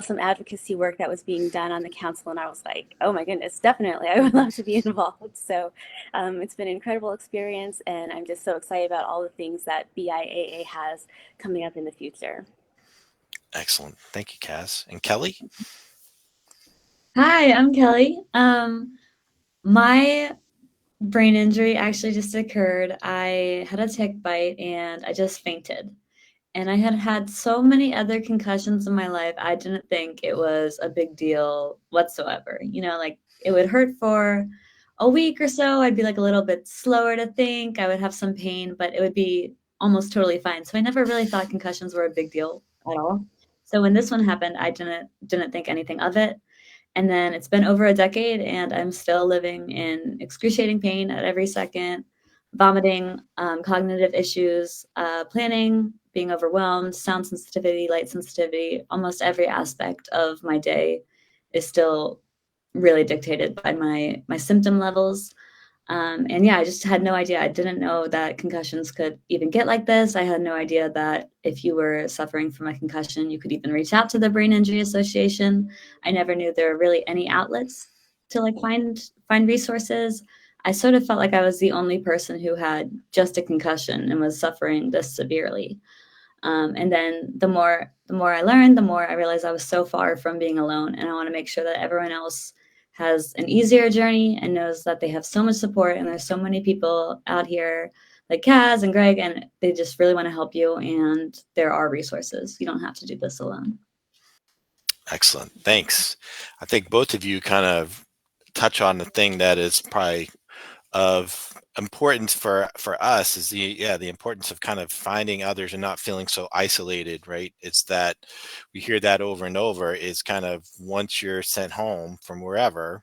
some advocacy work that was being done on the council, and I was like, oh my goodness, definitely, I would love to be involved. So it's been an incredible experience, and I'm just so excited about all the things that BIAA has coming up in the future. Excellent. Thank you, Kaz. And Kelly? Hi, I'm Kelly. My brain injury actually just occurred. I had a tick bite and I just fainted. And I had had so many other concussions in my life, I didn't think it was a big deal whatsoever. You know, like it would hurt for a week or so. I'd be like a little bit slower to think. I would have some pain, but it would be almost totally fine. So I never really thought concussions were a big deal at all. So when this one happened, I didn't think anything of it. And then it's been over a decade, and I'm still living in excruciating pain at every second, vomiting, cognitive issues, planning, being overwhelmed, sound sensitivity, light sensitivity. Almost every aspect of my day is still really dictated by my symptom levels. And yeah, I just had no idea. I didn't know that concussions could even get like this. I had no idea that if you were suffering from a concussion, you could even reach out to the Brain Injury Association. I never knew there were really any outlets to like find resources. I sort of felt like I was the only person who had just a concussion and was suffering this severely. And then the more I learned, the more I realized I was so far from being alone. And I want to make sure that everyone else has an easier journey and knows that they have so much support. And there's so many people out here like Kaz and Greg, and they just really want to help you. And there are resources. You don't have to do this alone. Excellent. Thanks. I think both of you kind of touch on the thing that is probably of importance for us is the importance of kind of finding others and not feeling so isolated, right? It's that we hear that over and over is kind of once you're sent home from wherever,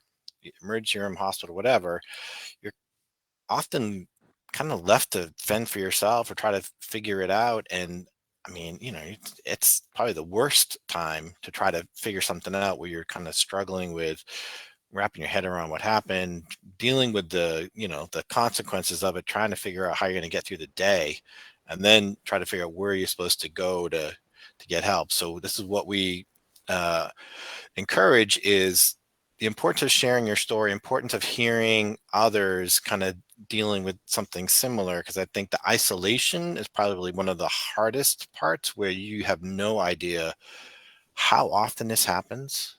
emergency room, hospital, whatever, you're often kind of left to fend for yourself or try to figure it out. And I mean, it's probably the worst time to try to figure something out where you're kind of struggling with wrapping your head around what happened, dealing with the consequences of it, trying to figure out how you're going to get through the day, and then try to figure out where you're supposed to go to get help. So this is what we uh, encourage is the importance of sharing your story, importance of hearing others kind of dealing with something similar, because I think the isolation is probably one of the hardest parts where you have no idea how often this happens.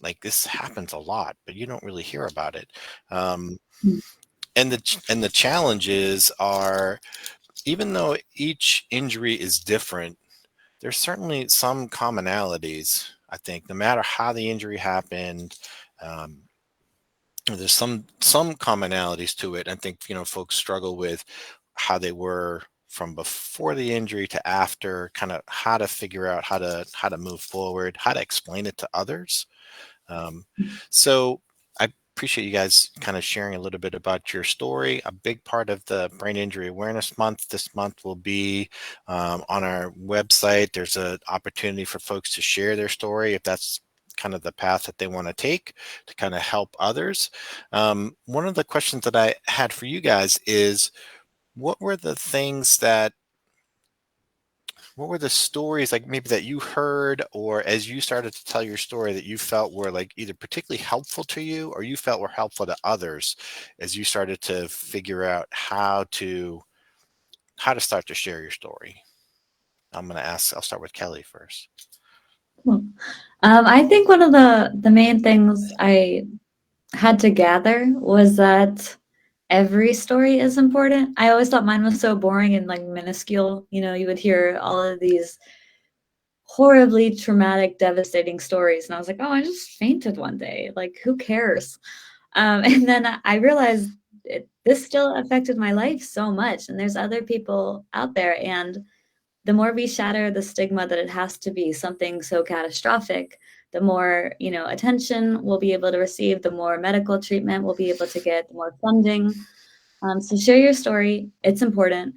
Like this happens a lot, but you don't really hear about it. Um, and the challenges are, even though each injury is different, there's certainly some commonalities. I think no matter how the injury happened, um, there's some commonalities to it. I think folks struggle with how they were from before the injury to after, kind of how to figure out how to move forward, how to explain it to others. Um, so I appreciate you guys kind of sharing a little bit about your story. A big part of the Brain Injury Awareness Month this month will be on our website. There's an opportunity for folks to share their story if that's kind of the path that they want to take to kind of help others. One of the questions that I had for you guys is, what were the things that what were the stories like maybe that you heard or as you started to tell your story that you felt were like either particularly helpful to you or you felt were helpful to others as you started to figure out how to start to share your story? I'll start with Kelly first. Cool. I think one of the main things I had to gather was that every story is important. I always thought mine was so boring and like minuscule. You know, you would hear all of these horribly traumatic, devastating stories, and I was like, oh, I just fainted one day. Like, who cares? And then I realized this still affected my life so much, and there's other people out there, and the more we shatter the stigma that it has to be something so catastrophic, the more, attention we'll be able to receive, the more medical treatment we'll be able to get, the more funding. So share your story. It's important.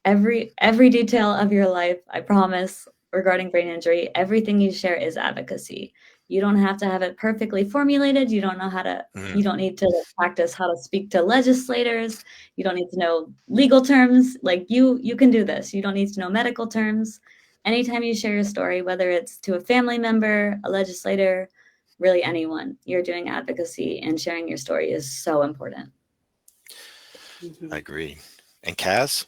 Every detail of your life, I promise, regarding brain injury, everything you share is advocacy. You don't have to have it perfectly formulated. Mhm. You don't need to practice how to speak to legislators. You don't need to know legal terms. Like you can do this. You don't need to know medical terms. anytime you share your story, whether it's to a family member, a legislator, really anyone, you're doing advocacy, and sharing your story is so important. I Mhm. agree. And Kaz?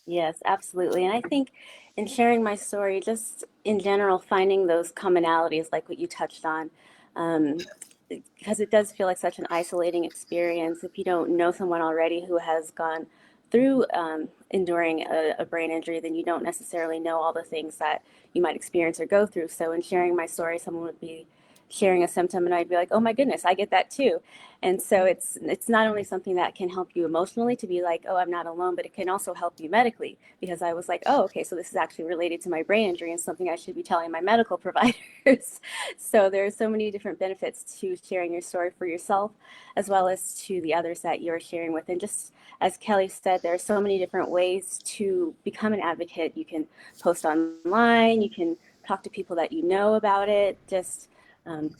Yes, absolutely. And I think in sharing my story, just in general, finding those commonalities like what you touched on, um, because it does feel like such an isolating experience if you don't know someone already who has gone through enduring a brain injury, then you don't necessarily know all the things that you might experience or go through. So in sharing my story, someone would be sharing a symptom and I'd be like, oh my goodness, I get that too. And so it's not only something that can help you emotionally to be like, oh, I'm not alone, but it can also help you medically because I was like, oh, okay, so this is actually related to my brain injury and something I should be telling my medical providers. So there's so many different benefits to sharing your story for yourself as well as to the others that you're sharing with. And just as Kelly said, there are so many different ways to become an advocate. You can post online, you can talk to people that you know about it, just um,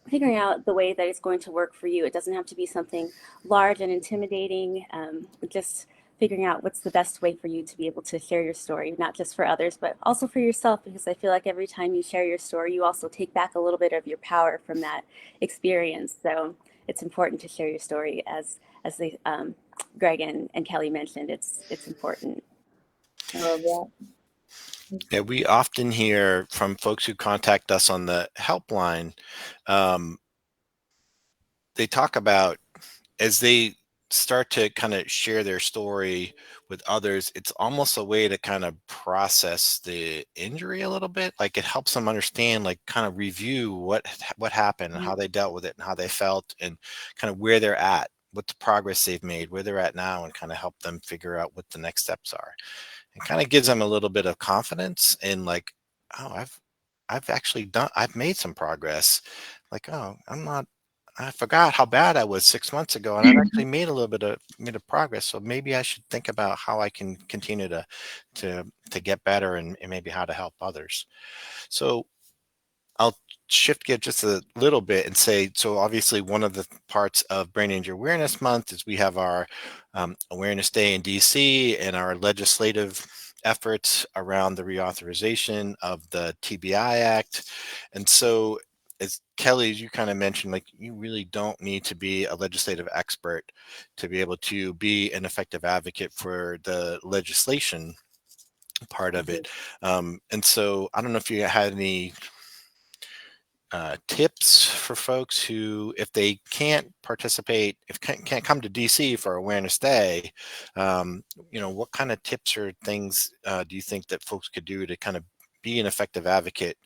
figuring out the way that it's going to work for you. It doesn't have to be something large and intimidating. Just figuring out what's the best way for you to be able to share your story, not just for others, but also for yourself. Because I feel like every time you share your story, you also take back a little bit of your power from that experience. So it's important to share your story, as the Greg and Kelly mentioned. It's important. I love that. Yeah, we often hear from folks who contact us on the helpline. Um, they talk about as they start to kind of share their story with others, it's almost a way to kind of process the injury a little bit. Like it helps them understand, like kind of review what happened and how they dealt with it and how they felt and kind of where they're at, what the progress they've made, where they're at now, and kind of help them figure out what the next steps are. It kind of gives them a little bit of confidence in like, oh, I've actually I've made some progress. Like, oh, I forgot how bad I was 6 months ago, and I've actually made a progress. So maybe I should think about how I can continue to get better and maybe how to help others. So I'll shift gear just a little bit and say, so obviously one of the parts of Brain Injury Awareness Month is we have our Awareness Day in DC and our legislative efforts around the reauthorization of the TBI Act. And so as Kelly, as you kind of mentioned, like you really don't need to be a legislative expert to be able to be an effective advocate for the legislation part of it. And so I don't know if you had any tips for folks who, if they can't participate, if can't come to DC for Awareness Day, what kind of tips or things do you think that folks could do to kind of be an effective advocate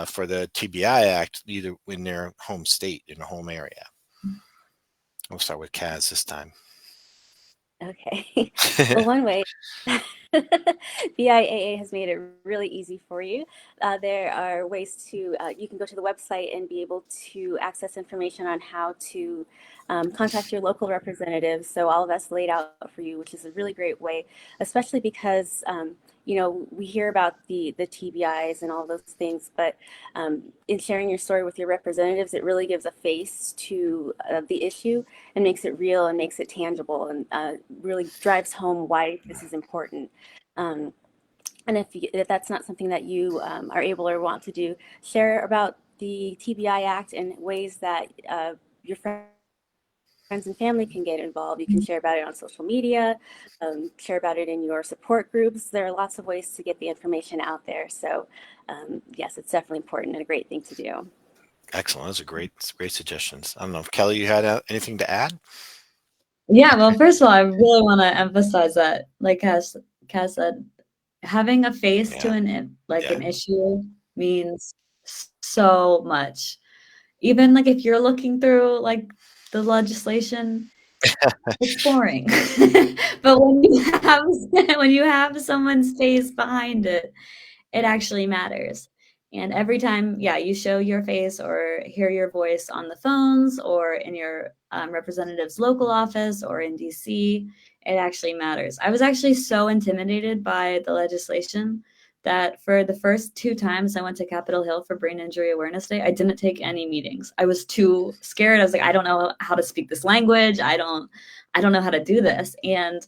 for the TBI Act, either in their home state, in a home area? We'll start with Kaz this time. Okay. Well, one way BIAA has made it really easy for you. There are ways to, you can go to the website and be able to access information on how to contact your local representatives. So all of that's laid out for you, which is a really great way, especially because, we hear about the TBIs and all those things, but in sharing your story with your representatives, it really gives a face to the issue and makes it real and makes it tangible and really drives home why this is important. Um, and if that's not something that you are able or want to do, share about the TBI Act and ways that your friends and family can get involved. You can share about it on social media, share about it in your support groups. There are lots of ways to get the information out there. So yes, it's definitely important and a great thing to do. Excellent. Those are great suggestions. I don't know if Kelly, you had anything to add? Yeah, well, first of all, I really want to emphasize that, like Cass said, having a face to Yeah. an Yeah. issue means so much. Even like if you're looking through like the legislation, it's boring. But when you have when you have someone's face behind it, it actually matters. And every time, yeah, you show your face or hear your voice on the phones or in your representative's local office or in DC, it actually matters. I was actually so intimidated by the legislation that for the first 2 times I went to Capitol Hill for Brain Injury Awareness Day, I didn't take any meetings. I was too scared. I was like, I don't know how to speak this language. I don't know how to do this. And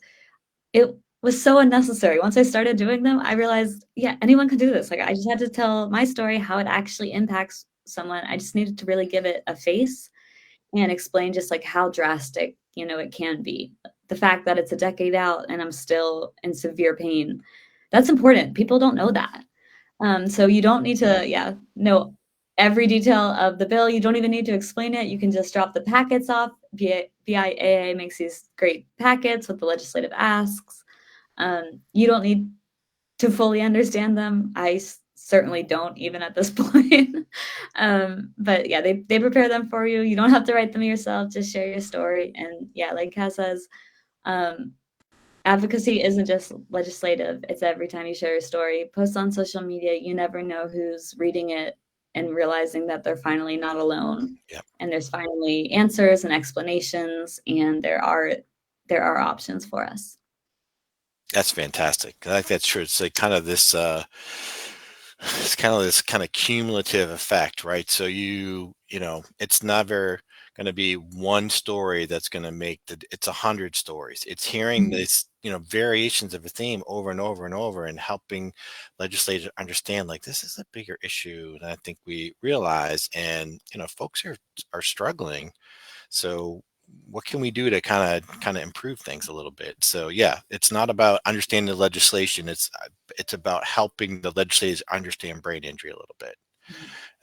it was so unnecessary. Once I started doing them, I realized, yeah, anyone could do this. Like, I just had to tell my story, how it actually impacts someone. I just needed to really give it a face and explain just like how drastic, it can be. The fact that it's a decade out and I'm still in severe pain, that's important. People don't know that. So you don't need to, yeah, know every detail of the bill. You don't even need to explain it. You can just drop the packets off. BIAA makes these great packets with the legislative asks. You don't need to fully understand them. I certainly don't, even at this point. But yeah, they prepare them for you. You don't have to write them yourself. Just share your story. And yeah, like Kaz says, um, advocacy isn't just legislative. It's every time you share your story, post on social media. You never know who's reading it and realizing that they're finally not alone. Yeah. And there's finally answers and explanations, and there are options for us. That's fantastic. I think that's true. It's like kind of this it's kind of this kind of cumulative effect, right? So it's never going to be one story that's going to make it's 100 stories. It's hearing Mhm. this, variations of a theme over and over and over and helping legislators understand like this is a bigger issue than I think we realize. And, folks are struggling. So what can we do to kind of improve things a little bit? So yeah, it's not about understanding the legislation. It's about helping the legislators understand brain injury a little bit.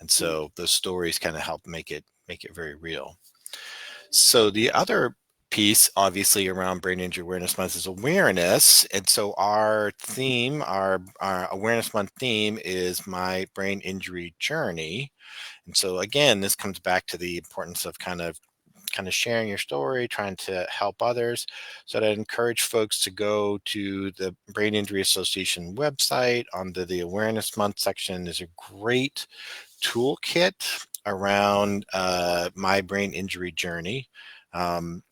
And so those stories kind of help make it very real. So the other piece obviously around brain injury awareness month is awareness. And so our theme, our awareness month theme is my brain injury journey. And so again, this comes back to the importance of kind of sharing your story, trying to help others. So I'd encourage folks to go to the Brain Injury Association website. Under the Awareness Month section, there's a great toolkit around my brain injury journey. Um,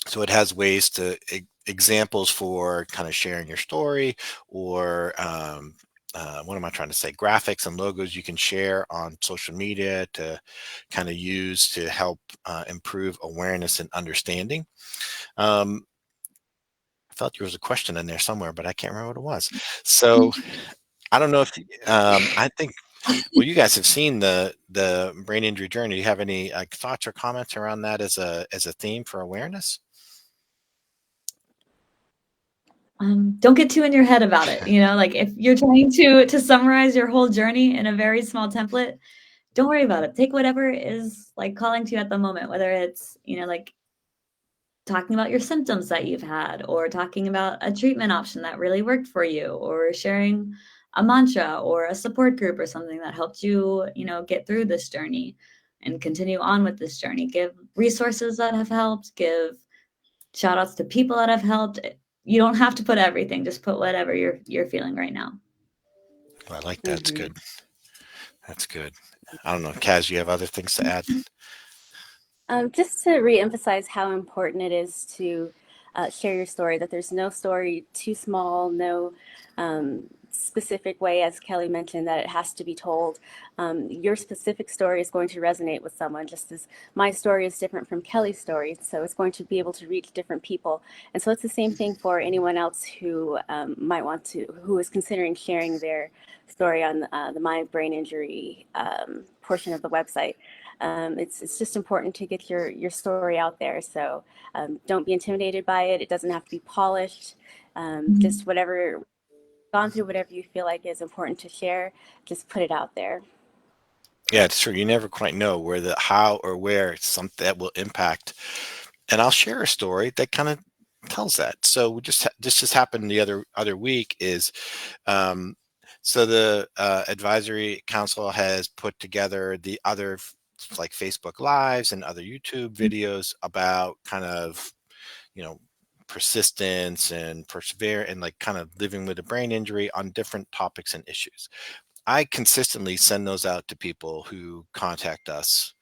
so it has ways to examples for kind of sharing your story, or what am I trying to say? Graphics and logos you can share on social media to kind of use to help improve awareness and understanding. Um, I felt there was a question in there somewhere, but I can't remember what it was. So I don't know if I think. Well, you guys have seen the brain injury journey. Do you have any thoughts or comments around that as a theme for awareness? Don't get too in your head about it. Like if you're trying to summarize your whole journey in a very small template, don't worry about it. Take whatever is like calling to you at the moment, whether it's, like talking about your symptoms that you've had, or talking about a treatment option that really worked for you, or sharing a mantra or a support group or something that helped you, get through this journey and continue on with this journey. Give resources that have helped, give shout outs to people that have helped. You don't have to put everything, just put whatever you're feeling right now. Well, I like that. It's Hmm. good. That's good. I don't know, Kaz, you have other things to add? Just to reemphasize how important it is to share your story, that there's no story too small, no specific way, as Kelly mentioned, that it has to be told. Your specific story is going to resonate with someone, just as my story is different from Kelly's story. So it's going to be able to reach different people. And so it's the same thing for anyone else who who is considering sharing their story on the My Brain Injury portion of the website. It's just important to get your story out there. So don't be intimidated by it. It doesn't have to be polished. Mhm. Just whatever gone through, whatever you feel like is important to share, just put it out there. Yeah, it's true. You never quite know where the how or where something that will impact. And I'll share a story that kind of tells that. So this just happened the other week is um, so the advisory council has put together the other like Facebook lives and other YouTube videos about kind of you know persistence and persevere and like kind of living with a brain injury on different topics and issues. I consistently send those out to people who contact us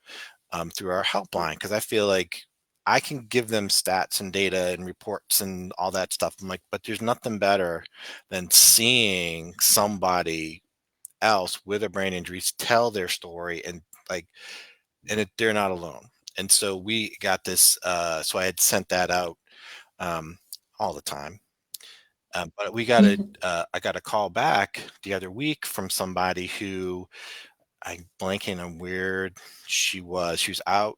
through our helpline because I feel like I can give them stats and data and reports and all that stuff. I'm like, but there's nothing better than seeing somebody else with a brain injury tell their story and like, they're not alone. And so we got this. So I had sent that out um, all the time. But we got I got a call back the other week from somebody who I'm blanking on where she was. She was out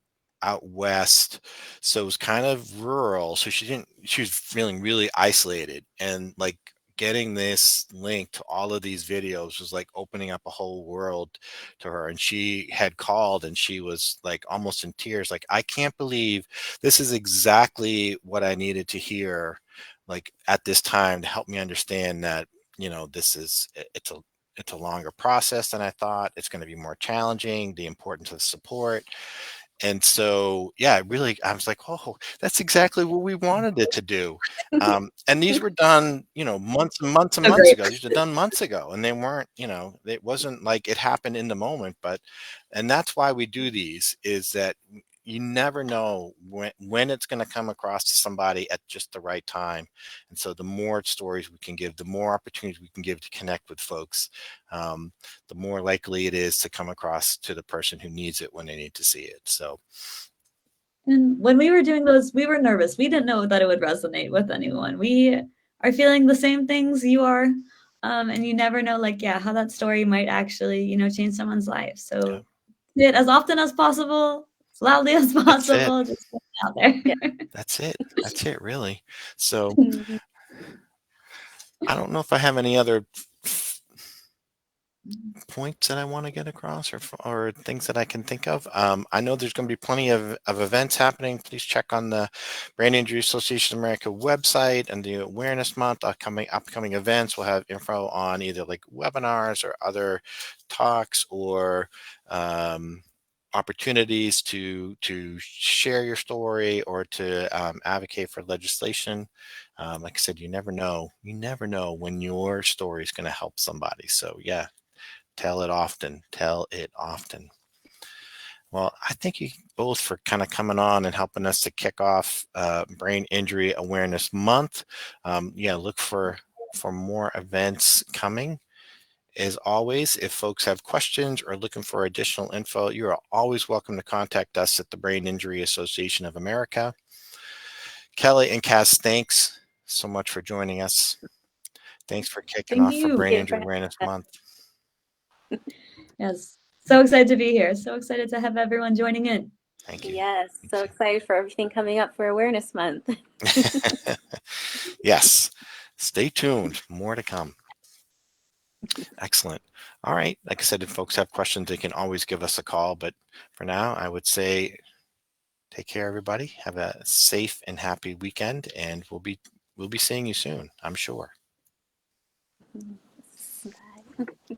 west, so it was kind of rural. So she was feeling really isolated, and like getting this link to all of these videos was like opening up a whole world to her. And she had called and she was like almost in tears, like, I can't believe this is exactly what I needed to hear, like at this time, to help me understand that, this is it's a longer process than I thought. It's going to be more challenging, the importance of support. And so, yeah, really, I was like, oh, that's exactly what we wanted it to do. And these were done, months and months and So months great. ago. These were done months ago, and they weren't, it wasn't like it happened in the moment. And that's why we do these, is that you never know when it's going to come across to somebody at just the right time. And so the more stories we can give, the more opportunities we can give to connect with folks, um, the more likely it is to come across to the person who needs it when they need to see it. So, And when we were doing those, we were nervous. We didn't know that it would resonate with anyone. We are feeling the same things you are. And you never know, like, yeah, how that story might actually, change someone's life. yeah, So do it as often as possible, as loudly as that's it. possible, just put it out there. Yeah. That's it. That's it, really. So Mhm. I don't know if I have any other points that I want to get across, or things that I can think of. I know there's going to be plenty of events happening. Please check on the Brain Injury Association of America website and the Awareness Month. Upcoming events will have info on either like webinars or other talks, or opportunities to share your story, or to advocate for legislation. Like I said, you never know. You never know when your story is going to help somebody. So yeah, tell it often. Tell it often. Well, I thank you both for kind of coming on and helping us to kick off Brain Injury Awareness Month. Yeah, look for more events coming. As always, if folks have questions or looking for additional info, you are always welcome to contact us at the Brain Injury Association of America. Kelly and Cass, thanks so much for joining us. Thanks for kicking Thank off for you. Brain Thank you for Injury having Awareness us. Month. Yes. So excited to be here. So excited to have everyone joining in. Thank you. Yes, so Thank excited for everything coming up for Awareness Month. you. Yes. Stay tuned. More to come. Excellent. All right. Like I said, if folks have questions, they can always give us a call. But for now, I would say take care, everybody. Have a safe and happy weekend, and we'll be seeing you soon, I'm sure. Bye.